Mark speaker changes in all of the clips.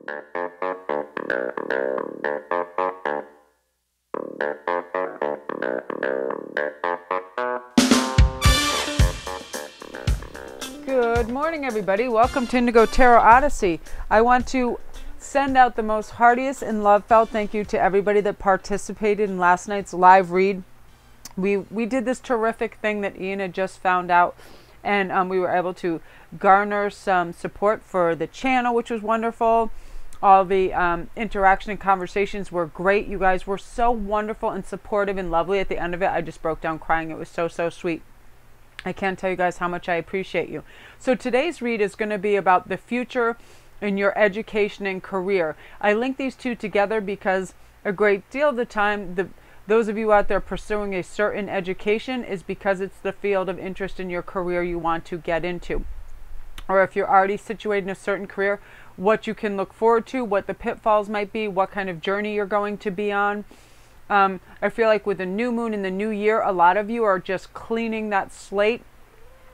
Speaker 1: Good morning, everybody. Welcome to Indigo Tarot Odyssey. I want to send out the most heartiest and love-felt thank you to everybody that participated in last night's live read. We did this terrific thing that Ian had just found out, and we were able to garner some support for the channel, which was wonderful. All the interaction and conversations were great. You guys were so wonderful and supportive and lovely. At the end of it, I just broke down crying. It was so sweet. I can't tell you guys how much I appreciate you. So today's read is going to be about the future in your education and career. I link these two together because a great deal of the time, those of you out there pursuing a certain education is because it's the field of interest in your career you want to get into. Or if you're already situated in a certain career, what you can look forward to, what the pitfalls might be, what kind of journey you're going to be on. I feel like with the new moon in the new year, a lot of you are just cleaning that slate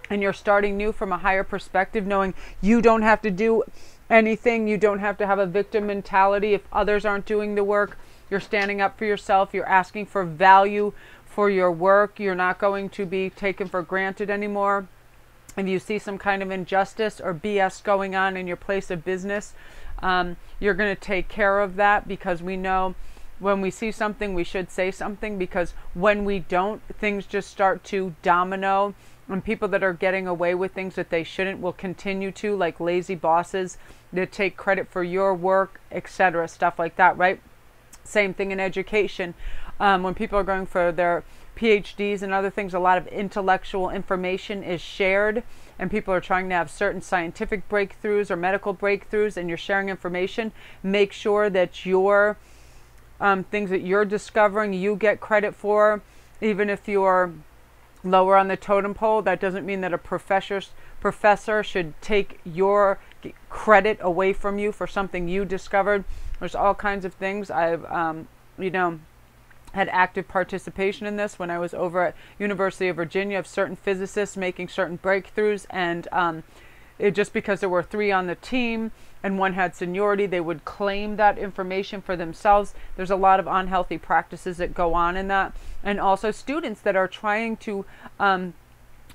Speaker 1: and you're starting new from a higher perspective, knowing you don't have to do anything. You don't have to have a victim mentality if others aren't doing the work. You're standing up for yourself. You're asking for value for your work. You're not going to be taken for granted anymore. If you see some kind of injustice or BS going on in your place of business, you're going to take care of that, because we know when we see something, we should say something, because when we don't, things just start to domino, and people that are getting away with things that they shouldn't will continue to, like lazy bosses that take credit for your work, etc., stuff like that, right? Same thing in education. When people are going for their PhDs and other things, a lot of intellectual information is shared, and people are trying to have certain scientific breakthroughs or medical breakthroughs, and you're sharing information. Make sure that your things that you're discovering, you get credit for. Even if you're lower on the totem pole, that doesn't mean that a professor should take your credit away from you for something you discovered. There's all kinds of things. I've had active participation in this when I was over at University of Virginia, of certain physicists making certain breakthroughs, and just because there were 3 on the team and one had seniority, they would claim that information for themselves. There's a lot of unhealthy practices that go on in that. And also students that are trying to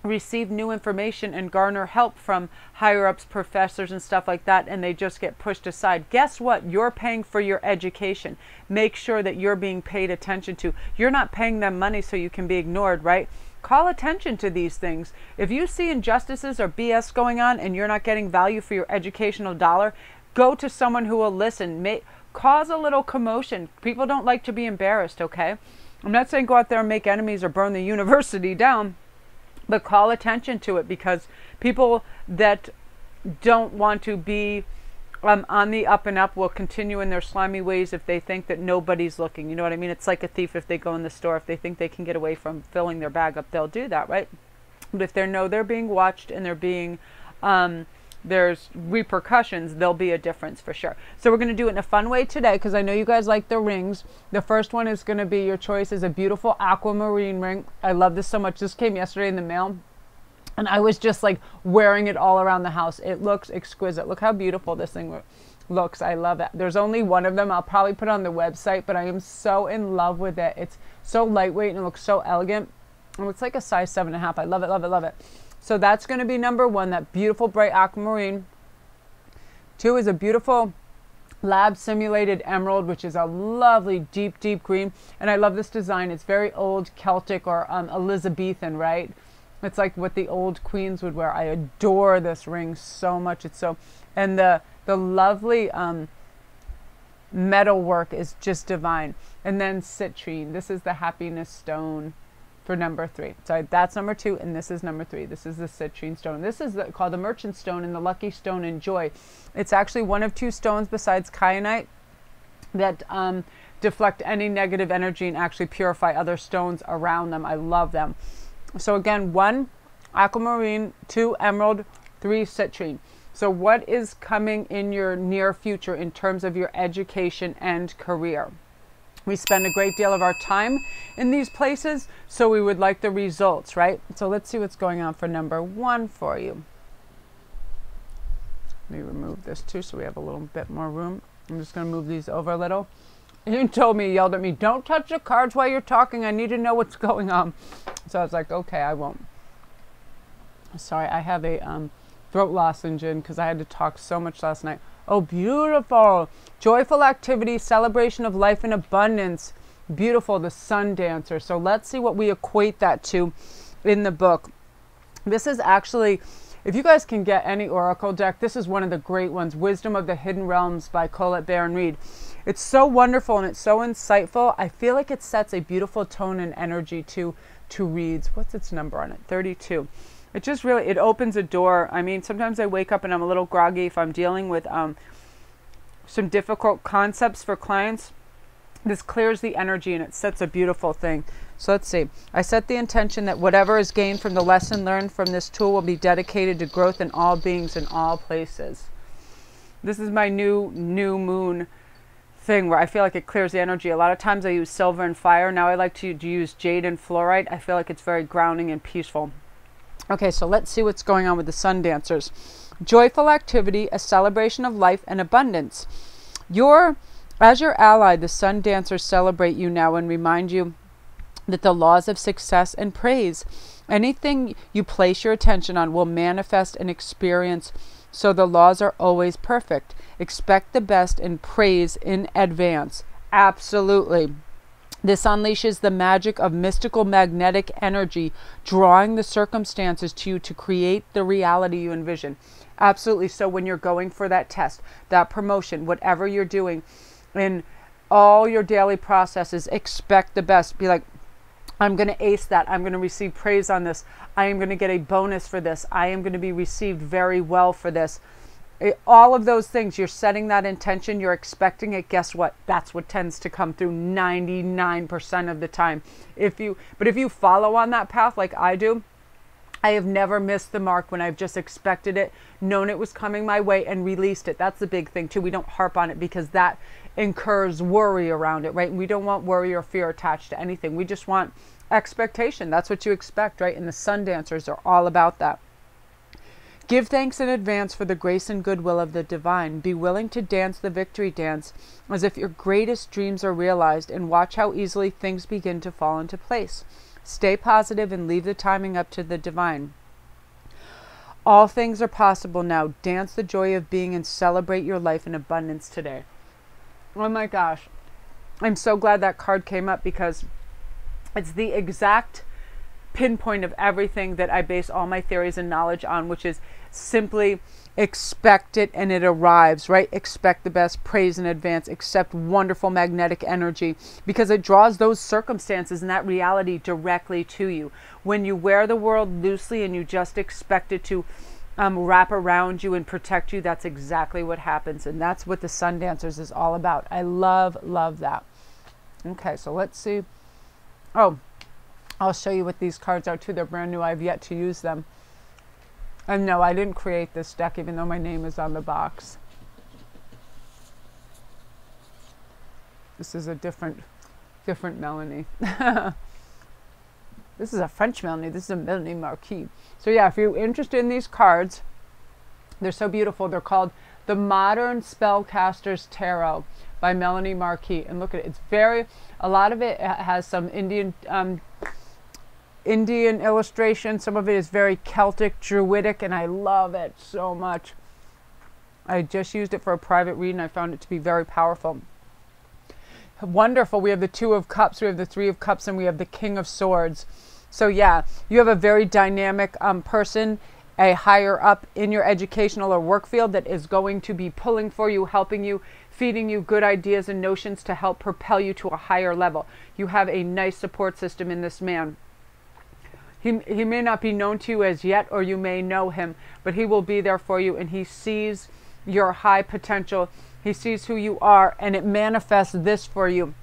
Speaker 1: receive new information and garner help from higher ups, professors and stuff like that, and they just get pushed aside. Guess what? You're paying for your education. Make sure that you're being paid attention to. You're not paying them money so you can be ignored, right? Call attention to these things. If you see injustices or BS going on and you're not getting value for your educational dollar, go to someone who will listen. Cause a little commotion. People don't like to be embarrassed, okay? I'm not saying go out there and make enemies or burn the university down, but call attention to it, because people that don't want to be on the up and up will continue in their slimy ways if they think that nobody's looking. You know what I mean? It's like a thief. If they go in the store, if they think they can get away from filling their bag up, they'll do that, right? But if they know they're being watched and they're being there's repercussions, there'll be a difference for sure. So we're going to do it in a fun way today, because I know you guys like the rings. The first one is going to be, your choice is a beautiful aquamarine ring. I love this so much. This came yesterday in the mail, and I was just like wearing it all around the house. It looks exquisite. Look how beautiful this thing looks. I love it. There's only one of them. I'll probably put it on the website, but I am so in love with it. It's so lightweight and it looks so elegant. And it's like a size 7.5. I love it, love it, love it. So that's going to be number 1, that beautiful bright aquamarine. 2 is a beautiful lab simulated emerald, which is a lovely deep green. And I love this design. It's very old Celtic or Elizabethan, right? It's like what the old queens would wear. I adore this ring so much. It's so, and the lovely metal work is just divine. And then citrine. This is the happiness stone for number 3. So that's number 2, and this is number 3. This is the citrine stone. This is called the merchant stone and the lucky stone in joy. It's actually one of 2 stones besides kyanite that deflect any negative energy and actually purify other stones around them. I love them. So again, 1 aquamarine, 2 emerald, 3 citrine. So what is coming in your near future in terms of your education and career? We spend a great deal of our time in these places, so we would like the results, right? So let's see what's going on for number 1 for you. Let me remove this too so we have a little bit more room. I'm just going to move these over a little. You told me, yelled at me, don't touch the cards while you're talking. I need to know what's going on. So I was like, okay, I won't. Sorry, I have a throat lozenge in because I had to talk so much last night. Oh, beautiful. Joyful activity, celebration of life and abundance. Beautiful, the sun dancer. So let's see what we equate that to in the book. This is actually, if you guys can get any oracle deck, this is one of the great ones. Wisdom of the Hidden Realms by Colette Baron Reed. It's so wonderful and it's so insightful. I feel like it sets a beautiful tone and energy to reads. What's its number on it? 32. It just really, it opens a door. I mean, sometimes I wake up and I'm a little groggy if I'm dealing with some difficult concepts for clients. This clears the energy and it sets a beautiful thing. So let's see. I set the intention that whatever is gained from the lesson learned from this tool will be dedicated to growth in all beings in all places. This is my new moon thing where I feel like it clears the energy. A lot of times I use silver and fire. Now I like to use jade and fluorite. I feel like it's very grounding and peaceful. Okay, so let's see what's going on with the sun dancers. Joyful activity, a celebration of life and abundance. As your ally, the sun dancers celebrate you now and remind you that the laws of success and praise, anything you place your attention on will manifest and experience. So the laws are always perfect. Expect the best and praise in advance. Absolutely. This unleashes the magic of mystical magnetic energy, drawing the circumstances to you to create the reality you envision. Absolutely. So when you're going for that test, that promotion, whatever you're doing in all your daily processes, expect the best. Be like, I'm going to ace that. I'm going to receive praise on this. I am going to get a bonus for this. I am going to be received very well for this. All of those things, you're setting that intention, you're expecting it. Guess what? That's what tends to come through 99% of the time. But if you follow on that path like I do, I have never missed the mark when I've just expected it, known it was coming my way, and released it. That's the big thing too. We don't harp on it because that incurs worry around it, right? And we don't want worry or fear attached to anything. We just want expectation. That's what you expect, right? And the sun dancers are all about that. Give thanks in advance for the grace and goodwill of the divine. Be willing to dance the victory dance as if your greatest dreams are realized, and watch how easily things begin to fall into place. Stay positive and leave the timing up to the divine. All things are possible now. Dance the joy of being and celebrate your life in abundance today. Oh my gosh. I'm so glad that card came up because it's the exact pinpoint of everything that I base all my theories and knowledge on, which is simply expect it and it arrives, right? Expect the best, praise in advance, accept wonderful magnetic energy, because it draws those circumstances and that reality directly to you. When you wear the world loosely and you just expect it to wrap around you and protect you, that's exactly what happens. And that's what the sun dancers is all about. I love that. Okay, so let's see. Oh, I'll show you what these cards are too. They're brand new. I've yet to use them. And no, I didn't create this deck, even though my name is on the box. This is a different Melanie. This is a French Melanie. This is a Melanie Marquis. So yeah, if you're interested in these cards, they're so beautiful. They're called The Modern Spellcaster's Tarot by Melanie Marquis. And look at it. It's a lot of it has some Indian illustration. Some of it is very Celtic, Druidic, and I love it so much. I just used it for a private reading. I found it to be very powerful. Wonderful. We have the Two of Cups, we have the Three of Cups, and we have the King of Swords. So yeah, you have a very dynamic person, a higher up in your educational or work field that is going to be pulling for you, helping you, feeding you good ideas and notions to help propel you to a higher level. You have a nice support system in this man. He may not be known to you as yet, or you may know him, but he will be there for you, and he sees your high potential. He sees who you are, and it manifests this for you.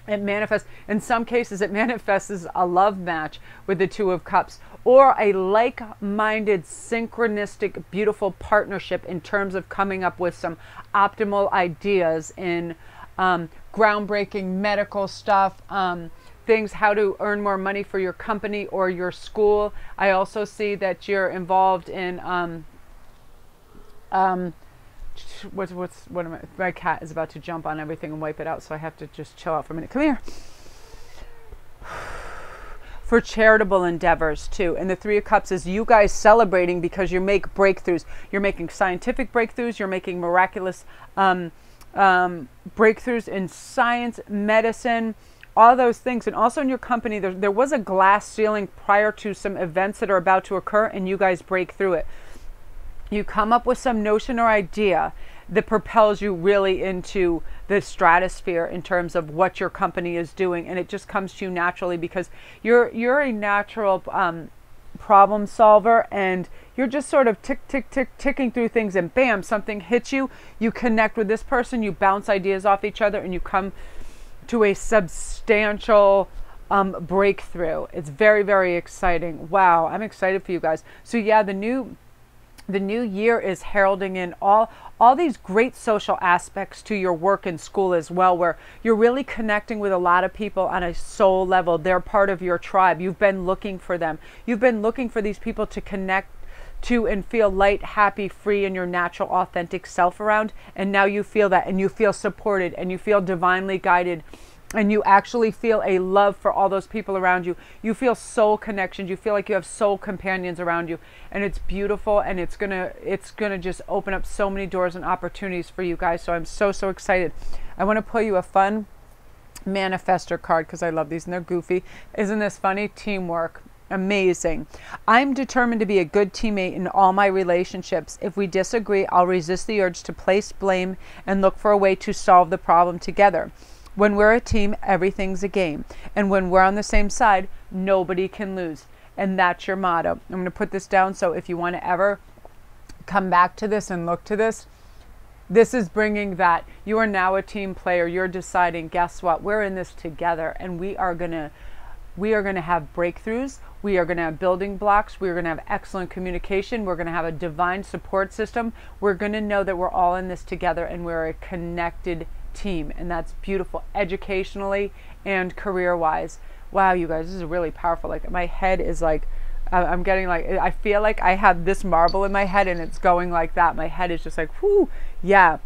Speaker 1: It manifests, in some cases, it manifests as a love match with the Two of Cups, or a like-minded, synchronistic, beautiful partnership in terms of coming up with some optimal ideas in groundbreaking medical stuff, things, how to earn more money for your company or your school. I also see that you're involved in What am I? My cat is about to jump on everything and wipe it out, so I have to just chill out for a minute. Come here. For charitable endeavors too. And the Three of Cups is you guys celebrating because you make breakthroughs. You're making scientific breakthroughs. You're making miraculous breakthroughs in science, medicine, all those things. And also in your company, there was a glass ceiling prior to some events that are about to occur, and you guys break through it. You come up with some notion or idea that propels you really into the stratosphere in terms of what your company is doing, and it just comes to you naturally because you're a natural problem solver, and you're just sort of ticking through things, and bam, something hits you. You connect with this person, you bounce ideas off each other, and you come to a substantial breakthrough. It's very, very exciting. Wow, I'm excited for you guys. So yeah, the new year is heralding in all these great social aspects to your work and school as well, where you're really connecting with a lot of people on a soul level. They're part of your tribe. You've been looking for them. You've been looking for these people to connect to and feel light, happy, free, and your natural, authentic self around. And now you feel that, and you feel supported, and you feel divinely guided. And you actually feel a love for all those people around you. You feel soul connections. You feel like you have soul companions around you. And it's beautiful, and it's gonna just open up so many doors and opportunities for you guys. So I'm so excited. I want to pull you a fun manifestor card because I love these and they're goofy. Isn't this funny? Teamwork. Amazing. I'm determined to be a good teammate in all my relationships. If we disagree, I'll resist the urge to place blame and look for a way to solve the problem together. When we're a team, everything's a game. And when we're on the same side, nobody can lose. And that's your motto. I'm going to put this down, so if you want to ever come back to this and look to this, this is bringing that. You are now a team player. You're deciding, guess what? We're in this together, and we are going to have breakthroughs. We are going to have building blocks. We are going to have excellent communication. We're going to have a divine support system. We're going to know that we're all in this together, and we're a connected team, and that's beautiful educationally and career-wise. Wow, you guys, this is really powerful. Like, my head is like, I'm getting like, I feel like I have this marble in my head and it's going like that. My head is just like, whoo, yeah.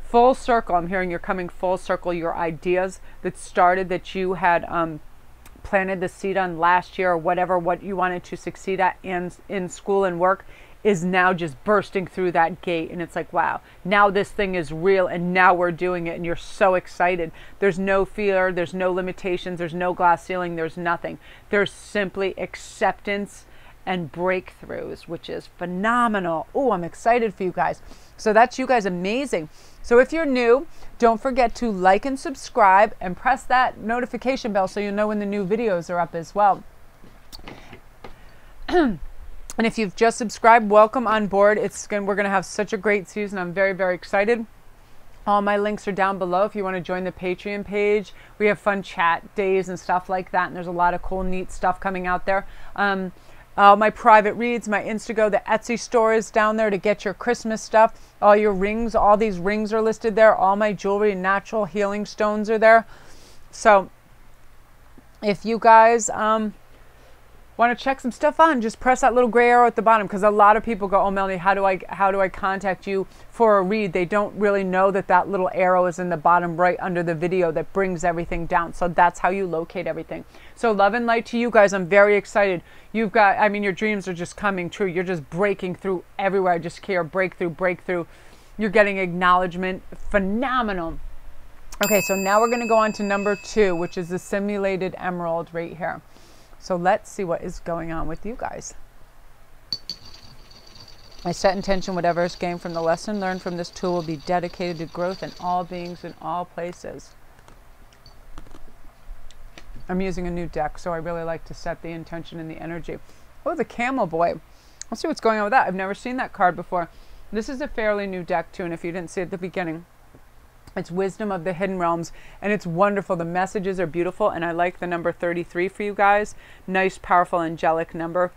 Speaker 1: Full circle. I'm hearing you're coming full circle. Your ideas that started, that you had planted the seed on last year, or whatever, what you wanted to succeed at in school and work, is now just bursting through that gate. And it's like, wow, now this thing is real, and now we're doing it, and you're so excited. There's no fear, there's no limitations, there's no glass ceiling, there's nothing. There's simply acceptance and breakthroughs, which is phenomenal. Oh, I'm excited for you guys. So that's you guys, amazing. So if you're new, don't forget to like and subscribe and press that notification bell so you know when the new videos are up as well. And if you've just subscribed, welcome on board. We're going to have such a great season. I'm very, very excited. All my links are down below if you want to join the Patreon page. We have fun chat days and stuff like that, and there's a lot of cool, neat stuff coming out there. All my private reads, my Instantgo, the Etsy store is down there to get your Christmas stuff. All your rings, all these rings are listed there. All my jewelry and natural healing stones are there. So if you guys want to check some stuff on, just press that little gray arrow at the bottom, because a lot of people go, oh, Melanie, how do I contact you for a read? They don't really know that that little arrow is in the bottom right under the video that brings everything down. So that's how you locate everything. So love and light to you guys. I'm very excited. You've got, I mean, your dreams are just coming true. You're just breaking through everywhere. I just hear breakthrough. You're getting acknowledgement. Phenomenal. Okay, so now we're going to go on to number 2, which is the simulated emerald right here. So let's see what is going on with you guys. I set intention, whatever is gained from the lesson learned from this tool will be dedicated to growth in all beings in all places. I'm using a new deck, so I really like to set the intention and the energy. Oh, the Camel Boy. Let's see what's going on with that. I've never seen that card before. This is a fairly new deck too, and if you didn't see it at the beginning, it's Wisdom of the Hidden Realms, and it's wonderful. The messages are beautiful, and I like the number 33 for you guys. Nice, powerful, angelic number.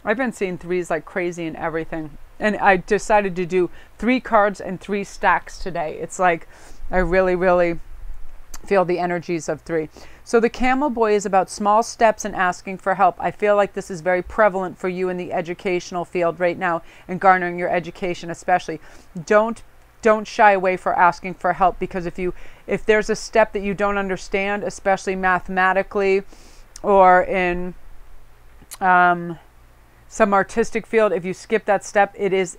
Speaker 1: I've been seeing 3s like crazy and everything, and I decided to do 3 cards and 3 stacks today. It's like I really Feel the energies of 3. So the camel boy is about small steps and asking for help. I feel like this is very prevalent for you in the educational field right now and garnering your education especially. Don't shy away for asking for help, because if there's a step that you don't understand, especially mathematically or in some artistic field, if you skip that step, it is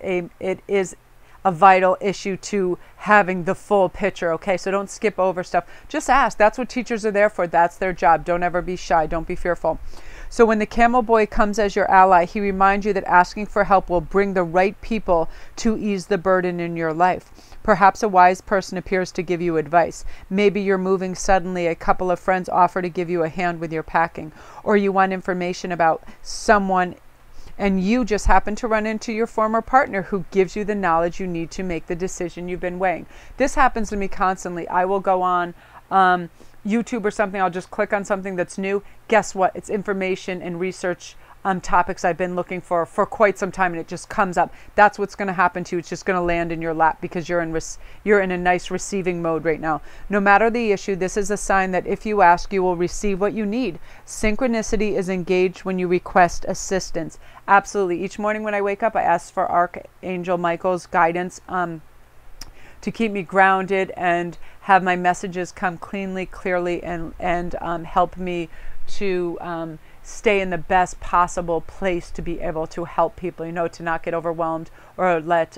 Speaker 1: a vital issue to having the full picture. Okay, so don't skip over stuff. Just ask. That's what teachers are there for. That's their job. Don't ever be shy. Don't be fearful. So when the camel boy comes as your ally, he reminds you that asking for help will bring the right people to ease the burden in your life. Perhaps a wise person appears to give you advice. Maybe you're moving suddenly. A couple of friends offer to give you a hand with your packing, or you want information about someone and you just happen to run into your former partner who gives you the knowledge you need to make the decision you've been weighing. This happens to me constantly. I will go on YouTube or something. I'll just click on something that's new. Guess what? It's information and research topics I've been looking for quite some time, and it just comes up. That's what's going to happen to you. It's just going to land in your lap because you're in a nice receiving mode right now. No matter the issue, this is a sign that if you ask, you will receive what you need. Synchronicity is engaged when you request assistance. Absolutely. Each morning when I wake up, I ask for Archangel Michael's guidance to keep me grounded and have my messages come clearly, and help me to stay in the best possible place to be able to help people, to not get overwhelmed or let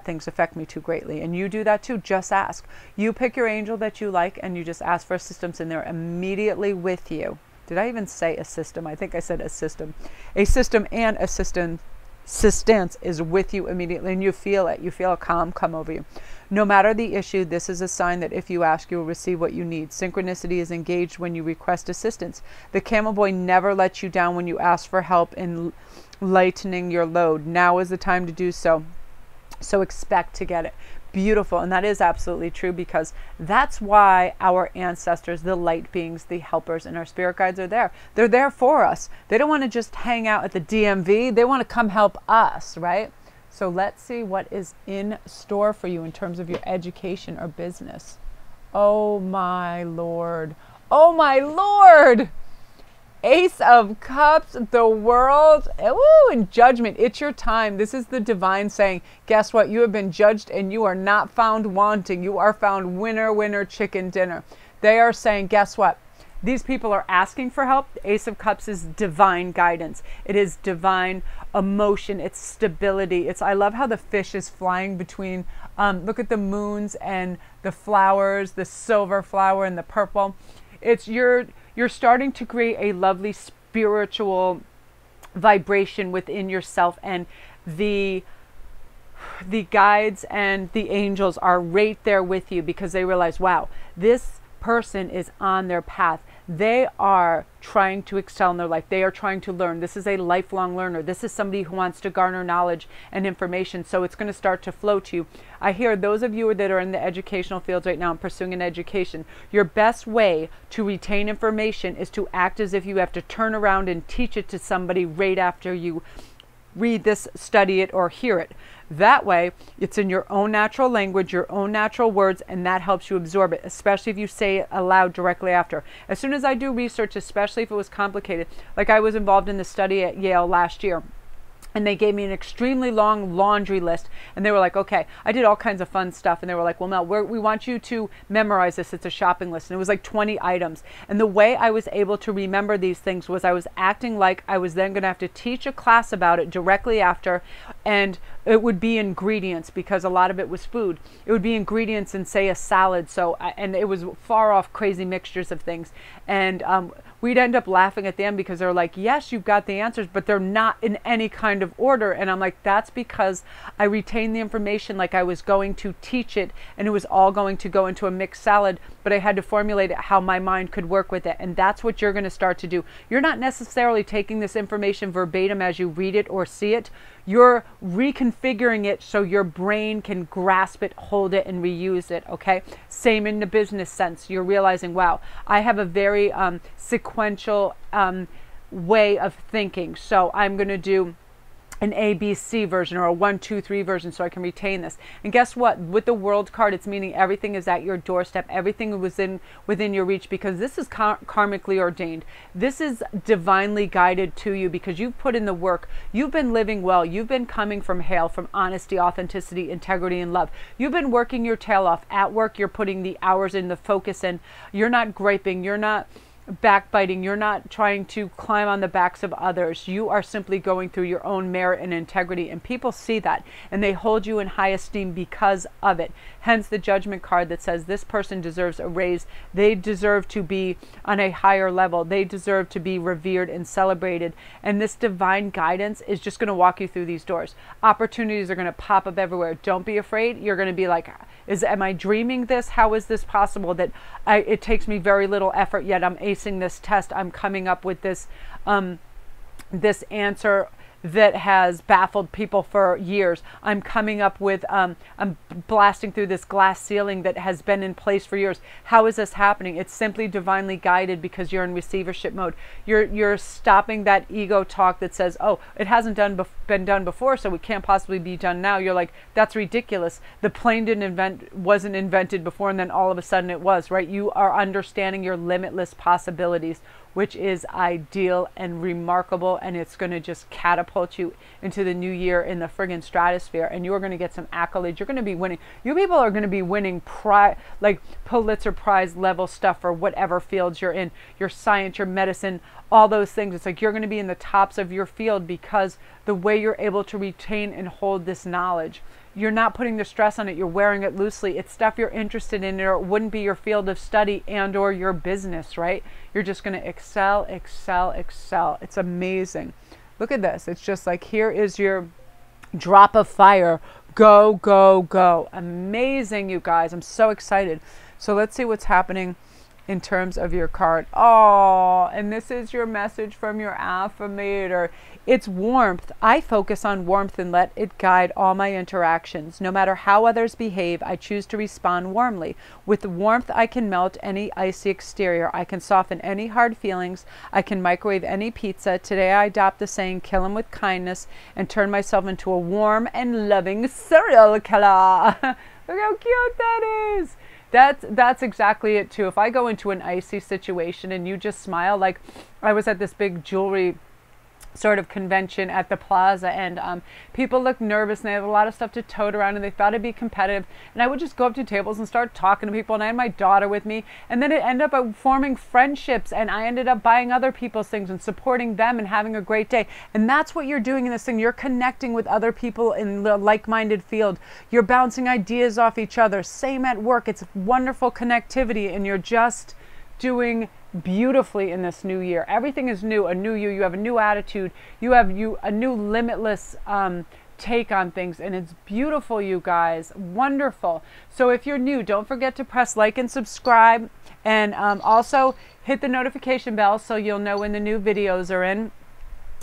Speaker 1: things affect me too greatly. And you do that too. Just ask. You pick your angel that you like, and you just ask for assistance, and they're immediately with you. Did I even say a system? I think I said a system. A system and assistance is with you immediately, and you feel it. You feel a calm come over you. No matter the issue, this is a sign that if you ask, you will receive what you need. Synchronicity is engaged when you request assistance. The camel boy never lets you down when you ask for help in lightening your load. Now is the time to do so. So expect to get it. Beautiful. And that is absolutely true, because that's why our ancestors, the light beings, the helpers, and our spirit guides are there. They're there for us. They don't want to just hang out at the DMV. They want to come help us, right? So let's see what is in store for you in terms of your education or business. Oh my Lord. Oh my Lord. Ace of Cups, the World, and Judgment. It's your time. This is the divine saying, guess what? You have been judged and you are not found wanting. You are found winner, winner, chicken dinner. They are saying, guess what? These people are asking for help. The Ace of Cups is divine guidance. It is divine emotion. It's stability. I love how the fish is flying between, look at the moons and the flowers, the silver flower and the purple. It's you're starting to create a lovely spiritual vibration within yourself, and the guides and the angels are right there with you, because they realize, wow, this person is on their path. They are trying to excel in their life. They are trying to learn. This is a lifelong learner. This is somebody who wants to garner knowledge and information. So it's going to start to flow to you. I hear those of you that are in the educational fields right now and pursuing an education, your best way to retain information is to act as if you have to turn around and teach it to somebody right after you read this, study it, or hear it. That way, it's in your own natural language, your own natural words, and that helps you absorb it, especially if you say it aloud directly after. As soon as I do research, especially if it was complicated, like I was involved in the study at Yale last year, and they gave me an extremely long laundry list, and they were like, okay, I did all kinds of fun stuff, and they were like, well, Mel, we want you to memorize this. It's a shopping list, and it was like 20 items. And the way I was able to remember these things was I was acting like I was then going to have to teach a class about it directly after, and it would be ingredients, because a lot of it was food. It would be ingredients in, say, a salad. And it was far off crazy mixtures of things. And we'd end up laughing at them because they're like, yes, you've got the answers, but they're not in any kind of order. And I'm like, that's because I retained the information like I was going to teach it, and it was all going to go into a mixed salad, but I had to formulate it how my mind could work with it. And that's what you're going to start to do. You're not necessarily taking this information verbatim as you read it or see it. You're reconfiguring it so your brain can grasp it, hold it, and reuse it, okay? Same in the business sense. You're realizing, wow, I have a very sequential way of thinking. So I'm going to do an ABC version or a 1, 2, 3 version so I can retain this. And guess what? With the World card, it's meaning everything is at your doorstep. Everything was within your reach, because this is karmically ordained. This is divinely guided to you because you've put in the work. You've been living well. You've been coming from hail, from honesty, authenticity, integrity, and love. You've been working your tail off. At work, you're putting the hours in, the focus in. You're not griping. You're not backbiting. You're not trying to climb on the backs of others. You are simply going through your own merit and integrity, and people see that and they hold you in high esteem because of it. Hence the Judgment card that says this person deserves a raise. They deserve to be on a higher level. They deserve to be revered and celebrated, and this divine guidance is just going to walk you through these doors. Opportunities are going to pop up everywhere. Don't be afraid. You're going to be like, am I dreaming this? How is this possible that it takes me very little effort, yet I'm acing this test? I'm coming up with this this answer that has baffled people for years. I'm coming up with, I'm blasting through this glass ceiling that has been in place for years. How is this happening? It's simply divinely guided because you're in receivership mode. You're stopping that ego talk that says, oh, it hasn't been done before, so it can't possibly be done now. You're like, that's ridiculous. The plane wasn't invented before, and then all of a sudden it was, right? You are understanding your limitless possibilities, which is ideal and remarkable, and it's going to just catapult you into the new year in the friggin' stratosphere, and you're going to get some accolades. You're going to be winning. You people are going to be winning like Pulitzer Prize level stuff for whatever fields you're in, your science, your medicine, all those things. It's like you're going to be in the tops of your field because the way you're able to retain and hold this knowledge. You're not putting the stress on it. You're wearing it loosely. It's stuff you're interested in, or it wouldn't be your field of study and or your business, right? You're just going to excel, excel, excel. It's amazing. Look at this. It's just like, here is your drop of fire. Go, go, go. Amazing, you guys. I'm so excited. So let's see what's happening in terms of your card. Oh, and this is your message from your affirmator. It's warmth. I focus on warmth and let it guide all my interactions. No matter how others behave, I choose to respond warmly. With warmth, I can melt any icy exterior. I can soften any hard feelings. I can microwave any pizza. Today, I adopt the saying, kill 'em with kindness, and turn myself into a warm and loving serial killer. Look how cute that is. That's exactly it too. If I go into an icy situation and you just smile, like I was at this big jewelry sort of convention at the plaza, and people looked nervous and they had a lot of stuff to tote around and they thought it'd be competitive, and I would just go up to tables and start talking to people, and I had my daughter with me, and then it ended up forming friendships, and I ended up buying other people's things and supporting them and having a great day. And that's what you're doing in this thing. You're connecting with other people in the like-minded field. You're bouncing ideas off each other. Same at work. It's wonderful connectivity, and you're just doing beautifully in this new year. Everything is new, a new you. You have a new attitude. You have a new limitless take on things, and it's beautiful, you guys. Wonderful. So if you're new, don't forget to press like and subscribe, and also hit the notification bell so you'll know when the new videos are in.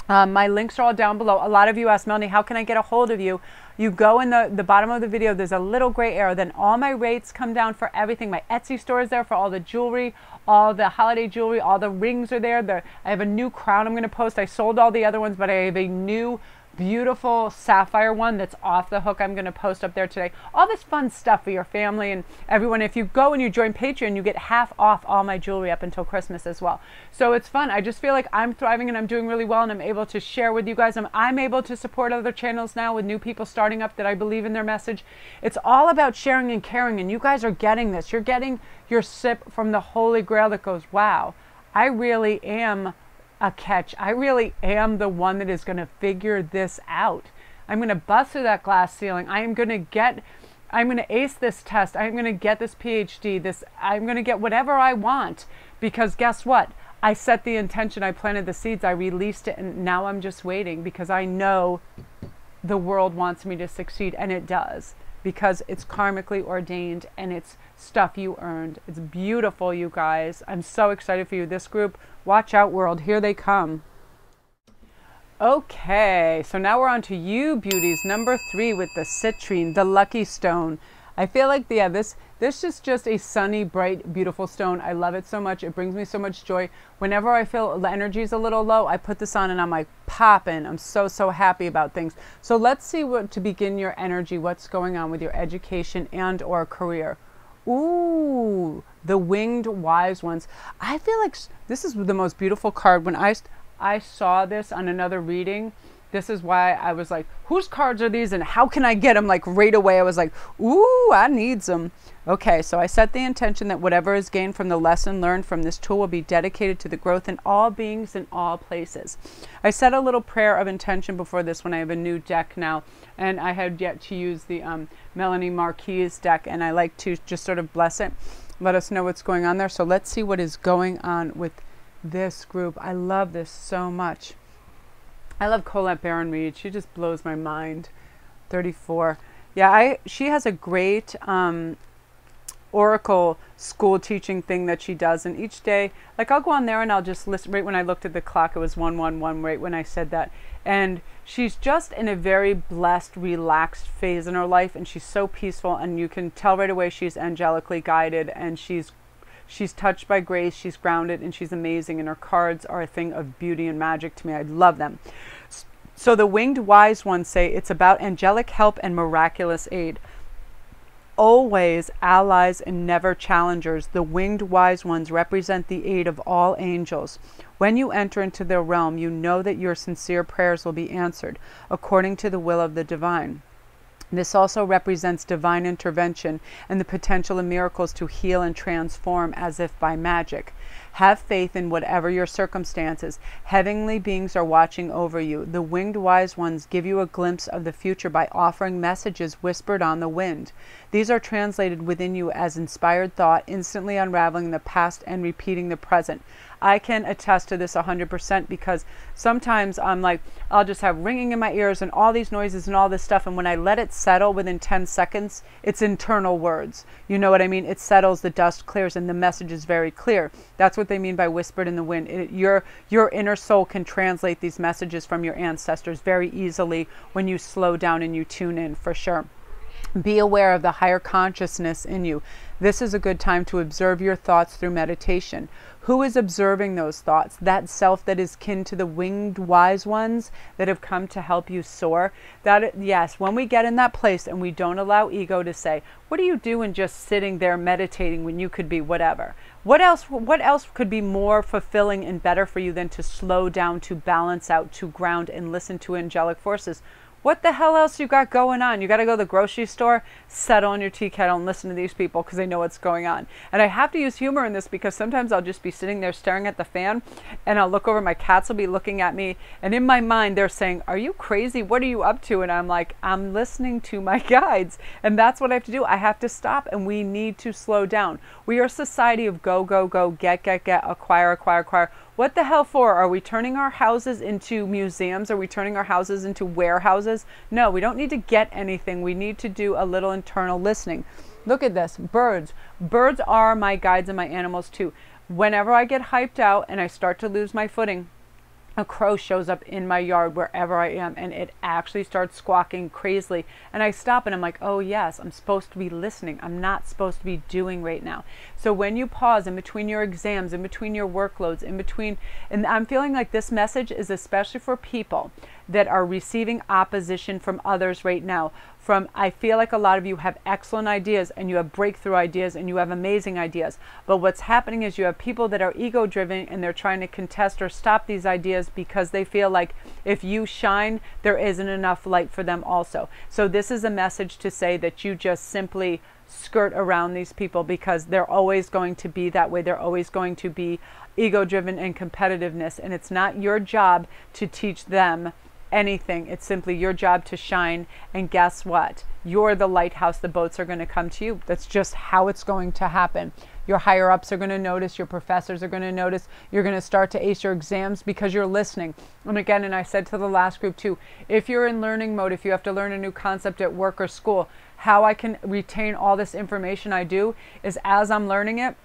Speaker 1: My links are all down below. A lot of you ask, Melanie, how can I get a hold of you? You go in the bottom of the video, there's a little gray arrow. Then all my rates come down for everything. My Etsy store is there for all the jewelry, all the holiday jewelry, all the rings are there. I have a new crown I'm going to post. I sold all the other ones, but I have a new beautiful sapphire one that's off the hook I'm going to post up there today. All this fun stuff for your family and everyone. If you go and you join Patreon, you get half off all my jewelry up until Christmas as well. So it's fun. I just feel like I'm thriving and I'm doing really well, and I'm able to share with you guys. I'm able to support other channels now with new people starting up that I believe in their message. It's all about sharing and caring, and you guys are getting this. You're getting your sip from the Holy Grail that goes, wow, I really am a catch. I really am the one that is going to figure this out. I'm going to bust through that glass ceiling. I'm going to ace this test. I'm going to get this PhD. I'm going to get whatever I want, because guess what? I set the intention. I planted the seeds. I released it, and now I'm just waiting because I know the world wants me to succeed, and it does, because it's karmically ordained and it's stuff you earned. It's beautiful, you guys. I'm so excited for you. This group, watch out, world. Here they come. Okay, so now we're on to you, beauties. Number 3 with the citrine, the lucky stone. I feel like, yeah, this is just a sunny, bright, beautiful stone. I love it so much. It brings me so much joy. Whenever I feel the energy's a little low, I put this on and I'm like popping. I'm so, so happy about things. So let's see what, to begin your energy, what's going on with your education and or career. Ooh, the Winged Wise Ones. I feel like this is the most beautiful card. When I saw this on another reading, this is why I was like, whose cards are these and how can I get them? Like right away, I was like, ooh, I need some. Okay, so I set the intention that whatever is gained from the lesson learned from this tool will be dedicated to the growth in all beings in all places. I set a little prayer of intention before this when I have a new deck now, and I had yet to use the Melanie Marquis deck, and I like to just sort of bless it, let us know what's going on there. So let's see what is going on with this group. I love this so much. I love Colette Baron Reed. She just blows my mind. 34. Yeah, she has a great Oracle school teaching thing that she does. And each day, like I'll go on there and I'll just listen. Right when I looked at the clock, it was 111, right when I said that. And she's just in a very blessed, relaxed phase in her life. And she's so peaceful. And you can tell right away she's angelically guided. And she's touched by grace, she's grounded, and she's amazing. And her cards are a thing of beauty and magic to me. I love them. So the Winged Wise Ones say it's about angelic help and miraculous aid. Always allies and never challengers, the Winged Wise Ones represent the aid of all angels. When you enter into their realm, you know that your sincere prayers will be answered according to the will of the divine. This also represents divine intervention and the potential of miracles to heal and transform as if by magic. Have faith in whatever your circumstances. Heavenly beings are watching over you. The Winged Wise Ones give you a glimpse of the future by offering messages whispered on the wind. These are translated within you as inspired thought, instantly unraveling the past and repeating the present. I can attest to this 100% because sometimes I'm like, I'll just have ringing in my ears and all these noises and all this stuff. And when I let it settle within 10 seconds, it's internal words. You know what I mean? It settles, the dust clears, and the message is very clear. That's what they mean by whispered in the wind. Your inner soul can translate these messages from your ancestors very easily when you slow down and you tune in, for sure. Be aware of the higher consciousness in you. This is a good time to observe your thoughts through meditation. Who is observing those thoughts? That self that is kin to the Winged Wise Ones that have come to help you soar. Yes, when we get in that place and we don't allow ego to say, what are you doing just sitting there meditating when you could be whatever? What else could be more fulfilling and better for you than to slow down, to balance out, to ground and listen to angelic forces? What the hell else you got going on? You got to go to the grocery store, settle on your tea kettle and listen to these people because they know what's going on. And I have to use humor in this because sometimes I'll just be sitting there staring at the fan and I'll look over, my cats will be looking at me, and in my mind they're saying, are you crazy? What are you up to? And I'm like, I'm listening to my guides. And that's what I have to do. I have to stop, and we need to slow down. We are a society of go, go, go, get, acquire, acquire, acquire. What the hell for? Are we turning our houses into museums? Are we turning our houses into warehouses? No, we don't need to get anything. We need to do a little internal listening. Look at this. Birds. Birds are my guides and my animals too. Whenever I get hyped out and I start to lose my footing, a crow shows up in my yard wherever I am, and it actually starts squawking crazily, and I stop and I'm like, oh yes, I'm supposed to be listening. I'm not supposed to be doing right now. So when you pause in between your exams, in between your workloads, in between, and I'm feeling like this message is especially for people that are receiving opposition from others right now. I feel like a lot of you have excellent ideas and you have breakthrough ideas and you have amazing ideas. But what's happening is you have people that are ego driven and they're trying to contest or stop these ideas because they feel like if you shine, there isn't enough light for them also. So this is a message to say that you just simply skirt around these people because they're always going to be that way. They're always going to be ego driven and competitiveness, and it's not your job to teach them anything. It's simply your job to shine, and guess what? You're the lighthouse. The boats are going to come to you. That's just how it's going to happen. Your higher ups are going to notice. Your professors are going to notice. You're going to start to ace your exams because you're listening. And again, and I said to the last group too, if you're in learning mode, if you have to learn a new concept at work or school, how I can retain all this information I do is as I'm learning it,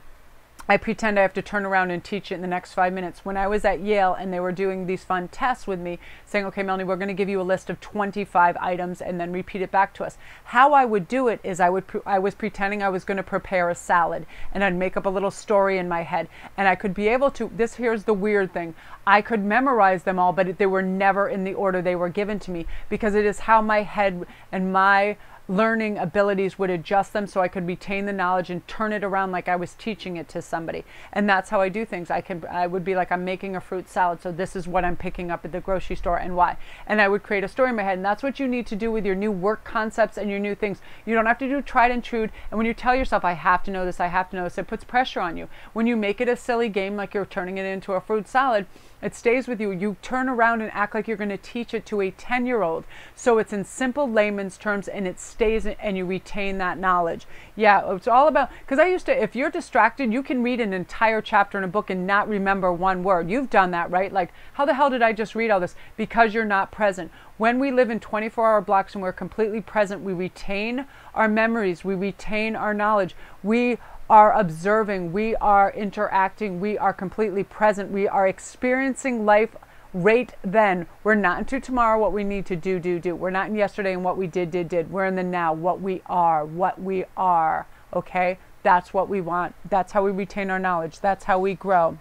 Speaker 1: I pretend I have to turn around and teach it in the next 5 minutes. When I was at Yale and they were doing these fun tests with me, saying, okay, Melanie, we're going to give you a list of 25 items and then repeat it back to us. How I would do it is I was pretending I was going to prepare a salad, and I'd make up a little story in my head, and I could be able to, here's the weird thing, I could memorize them all, but they were never in the order they were given to me, because it is how my head and my learning abilities would adjust them so I could retain the knowledge and turn it around like I was teaching it to somebody. And that's how I do things. I would be like, I'm making a fruit salad, so this is what I'm picking up at the grocery store and why. And I would create a story in my head, and that's what you need to do with your new work concepts and your new things. You don't have to do tried and true. And when you tell yourself, I have to know this, I have to know this, it puts pressure on you. When you make it a silly game, like you're turning it into a fruit salad, it stays with you. You turn around and act like you're going to teach it to a 10-year-old. So it's in simple layman's terms, and it stays, and you retain that knowledge. Yeah, it's all about, because I used to, if you're distracted, you can read an entire chapter in a book and not remember one word. You've done that, right? Like, how the hell did I just read all this? Because you're not present. When we live in 24-hour blocks and we're completely present, we retain our memories, we retain our knowledge, we are observing, we are interacting, we are completely present, we are experiencing life right then. We're not into tomorrow, what we need to do. We're not in yesterday and what we did. We're in the now, what we are, okay? That's what we want. That's how we retain our knowledge. That's how we grow.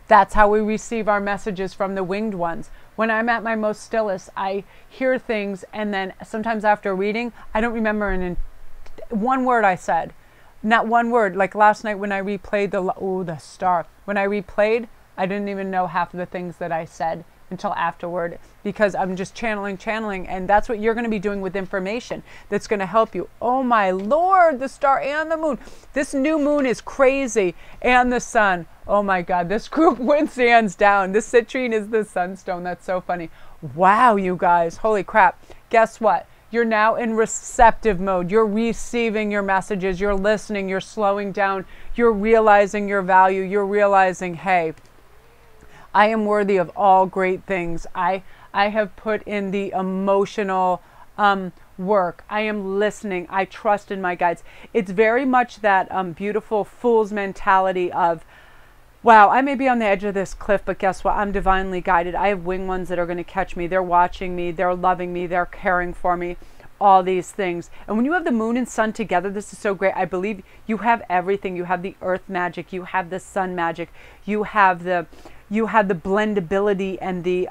Speaker 1: That's how we receive our messages from the winged ones. When I'm at my most stillest, I hear things, and then sometimes after reading, I don't remember one word I said. Not one word. Like last night when I replayed the star. When I replayed, I didn't even know half of the things that I said until afterward, because I'm just channeling, and that's what you're going to be doing with information that's going to help you. Oh my Lord, the star and the moon. This new moon is crazy, and the sun. Oh my God, this group wins hands down. This citrine is the sunstone. That's so funny. Wow, you guys, holy crap. Guess what? You're now in receptive mode. You're receiving your messages. You're listening. You're slowing down. You're realizing your value. You're realizing, hey, I am worthy of all great things. I have put in the emotional work. I am listening. I trust in my guides. It's very much that beautiful fool's mentality of, wow, I may be on the edge of this cliff, but guess what? I'm divinely guided. I have winged ones that are going to catch me. They're watching me. They're loving me. They're caring for me. All these things. And when you have the moon and sun together, this is so great. I believe you have everything. You have the earth magic. You have the sun magic. You have the blendability and the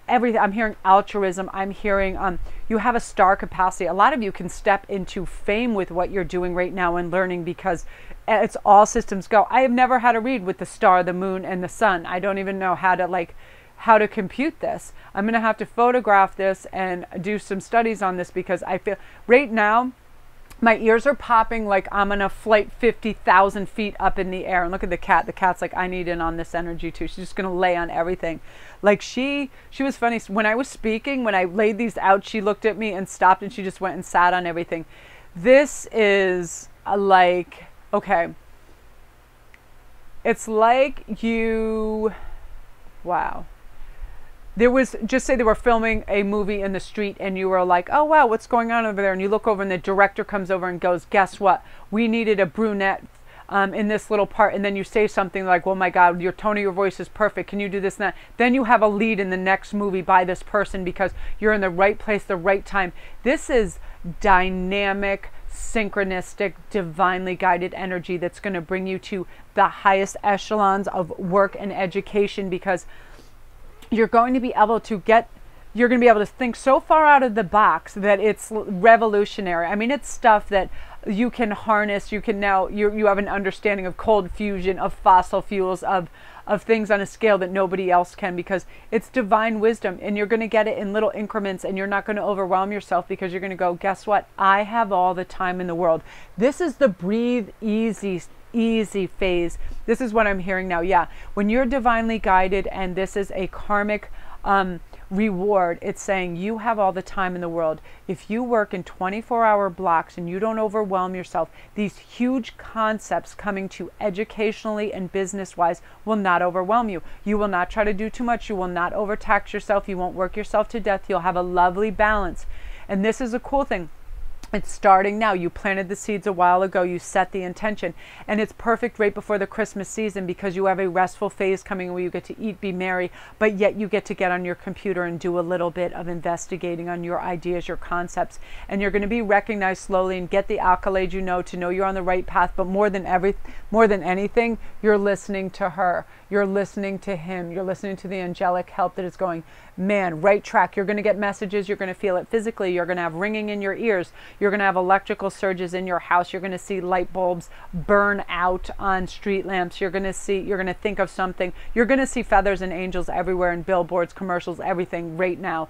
Speaker 1: everything. I'm hearing altruism. I'm hearing you have a star capacity. A lot of you can step into fame with what you're doing right now and learning, because it's all systems go. I have never had a read with the star, the moon, and the sun. I don't even know how to compute this. I'm going to have to photograph this and do some studies on this, because I feel right now my ears are popping like I'm on a flight 50,000 feet up in the air. And look at the cat. The cat's like, I need in on this energy too. She's just going to lay on everything. Like she was funny. When I was speaking, when I laid these out, she looked at me and stopped, and she just went and sat on everything. This is like, okay. It's like you, wow. There was, just say they were filming a movie in the street, and you were like, oh wow, what's going on over there? And you look over, and the director comes over and goes, guess what? We needed a brunette in this little part. And then you say something like, oh my God, your tone of your voice is perfect. Can you do this and that? Then you have a lead in the next movie by this person, because you're in the right place, the right time. This is dynamic, synchronistic, divinely guided energy that's going to bring you to the highest echelons of work and education, because you're going to be able to think so far out of the box that it's revolutionary. I mean, it's stuff that you can harness. You can now, you have an understanding of cold fusion, of fossil fuels, of things on a scale that nobody else can, because it's divine wisdom, and you're going to get it in little increments, and you're not going to overwhelm yourself, because you're going to go, guess what? I have all the time in the world. This is the breathe easy phase. This is what I'm hearing now. Yeah, when you're divinely guided, and this is a karmic reward, it's saying you have all the time in the world. If you work in 24-hour blocks and you don't overwhelm yourself, these huge concepts coming to educationally and business-wise will not overwhelm you. You will not try to do too much. You will not overtax yourself. You won't work yourself to death. You'll have a lovely balance. And this is a cool thing. It's starting now. You planted the seeds a while ago. You set the intention. And it's perfect right before the Christmas season because you have a restful phase coming where you get to eat, be merry, but yet you get to get on your computer and do a little bit of investigating on your ideas, your concepts. And you're going to be recognized slowly and get the accolade you know to know you're on the right path. But more than anything, you're listening to her. You're listening to him. You're listening to the angelic help that is going, man, right track. You're going to get messages. You're going to feel it physically. You're going to have ringing in your ears. You're going to have electrical surges in your house. You're going to see light bulbs burn out on street lamps. You're going to think of something. You're going to see feathers and angels everywhere in billboards, commercials, everything right now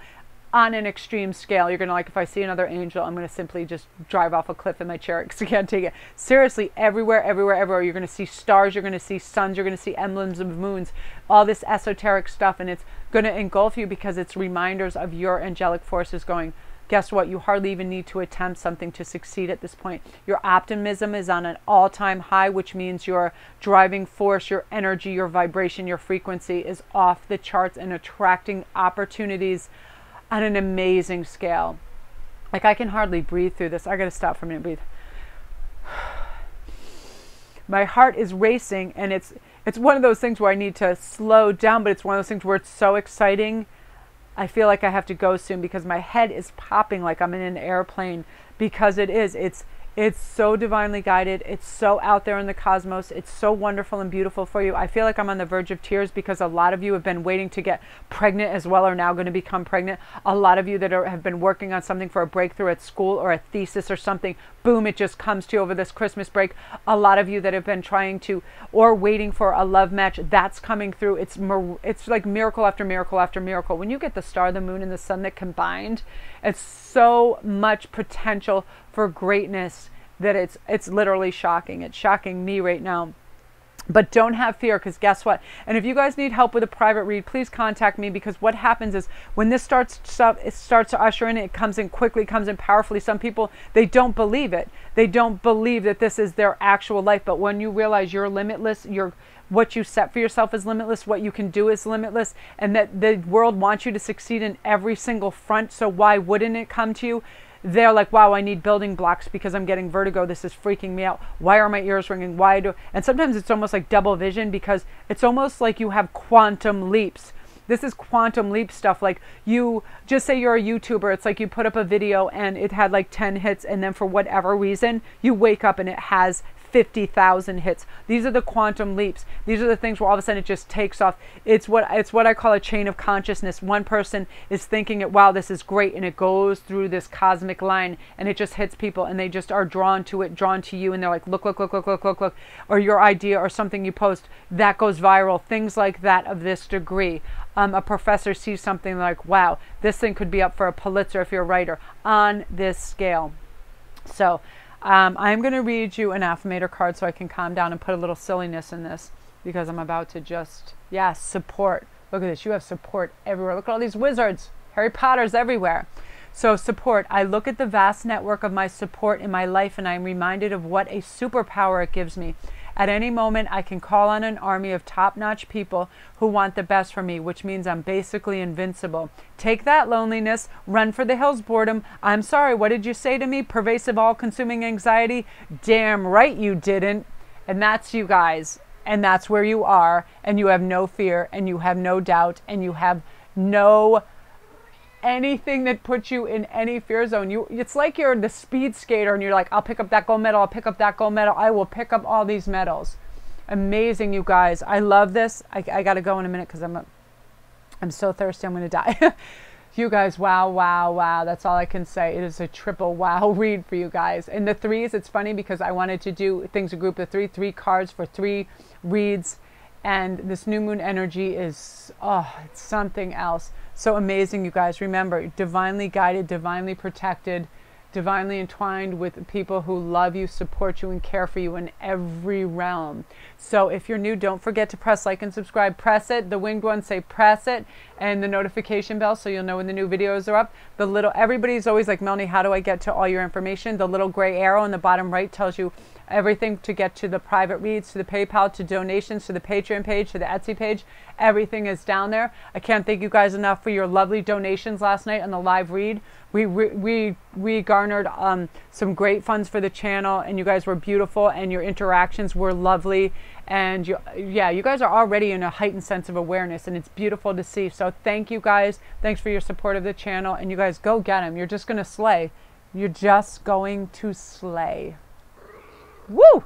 Speaker 1: on an extreme scale. You're going to like, if I see another angel, I'm going to simply just drive off a cliff in my chair because I can't take it. Seriously, everywhere. You're going to see stars. You're going to see suns. You're going to see emblems of moons, all this esoteric stuff. And it's going to engulf you because it's reminders of your angelic forces going, guess what? You hardly even need to attempt something to succeed at this point. Your optimism is on an all-time high, which means your driving force, your energy, your vibration, your frequency is off the charts and attracting opportunities on an amazing scale. Like, I can hardly breathe through this. I got to stop for a minute, breathe. My heart is racing, and it's one of those things where I need to slow down, but it's one of those things where it's so exciting. I feel like I have to go soon because my head is popping like I'm in an airplane because it's so divinely guided. It's so out there in the cosmos. It's so wonderful and beautiful for you. I feel like I'm on the verge of tears because a lot of you have been waiting to get pregnant as well, are now going to become pregnant. A lot of you that have been working on something for a breakthrough at school or a thesis or something, boom, it just comes to you over this Christmas break. A lot of you that have been trying to or waiting for a love match, that's coming through. It's like miracle after miracle after miracle. When you get the star, the moon, and the sun that combined, it's so much potential for greatness that it's literally shocking. It's shocking me right now. But don't have fear, because guess what? And if you guys need help with a private read, please contact me, because what happens is when this starts to usher in, it comes in quickly, comes in powerfully. Some people, they don't believe it. They don't believe that this is their actual life. But when you realize you're limitless, what you set for yourself is limitless, what you can do is limitless, and that the world wants you to succeed in every single front, so why wouldn't it come to you? They're like, wow, I need building blocks because I'm getting vertigo. This is freaking me out. Why are my ears ringing? And sometimes it's almost like double vision, because it's almost like you have quantum leaps. This is quantum leap stuff. Like, you just say you're a YouTuber. It's like you put up a video and it had like 10 hits, and then for whatever reason, you wake up and it has 50,000 hits. These are the quantum leaps. These are the things where all of a sudden it just takes off. It's what I call a chain of consciousness. One person is thinking it, wow, this is great, and it goes through this cosmic line and it just hits people, and they just are drawn to it, drawn to you, and they're like, look, or your idea or something you post that goes viral. Things like that of this degree. A professor sees something like, wow, this thing could be up for a Pulitzer if you're a writer, on this scale. So I'm going to read you an affirmator card so I can calm down and put a little silliness in this, because I'm about to just, support. Look at this. You have support everywhere. Look at all these wizards. Harry Potter's everywhere. So support. I look at the vast network of my support in my life, and I'm reminded of what a superpower it gives me. At any moment, I can call on an army of top-notch people who want the best for me, which means I'm basically invincible. Take that, loneliness. Run for the hills, boredom. I'm sorry, what did you say to me? Pervasive, all-consuming anxiety? Damn right you didn't. And that's you guys. And that's where you are. And you have no fear, and you have no doubt, and you have no anything that puts you in any fear zone. It's like you're the speed skater and you're like, I'll pick up that gold medal, I'll pick up that gold medal, I will pick up all these medals. Amazing, you guys. I love this. I gotta go in a minute because I'm so thirsty, I'm gonna die. You guys, wow, that's all I can say. It is a triple wow read for you guys. And the threes, it's funny because I wanted to do things a group of three cards for 3 reads, and this new moon energy is, it's something else. So amazing, you guys. Remember, divinely guided, divinely protected, divinely entwined with people who love you, support you, and care for you in every realm. So if you're new, don't forget to press like and subscribe. Press it. The winged ones say press it, and the notification bell so you'll know when the new videos are up. Everybody's always like, Melanie, how do I get to all your information? The little gray arrow in the bottom right tells you everything to get to the private reads, to the PayPal, to donations, to the Patreon page, to the Etsy page. Everything is down there. I can't thank you guys enough for your lovely donations last night on the live read. We garnered garnered some great funds for the channel, and you guys were beautiful, and your interactions were lovely, and you guys are already in a heightened sense of awareness, and it's beautiful to see. So thank you guys. Thanks for your support of the channel, and you guys go get them. You're just going to slay. You're just going to slay. Woo!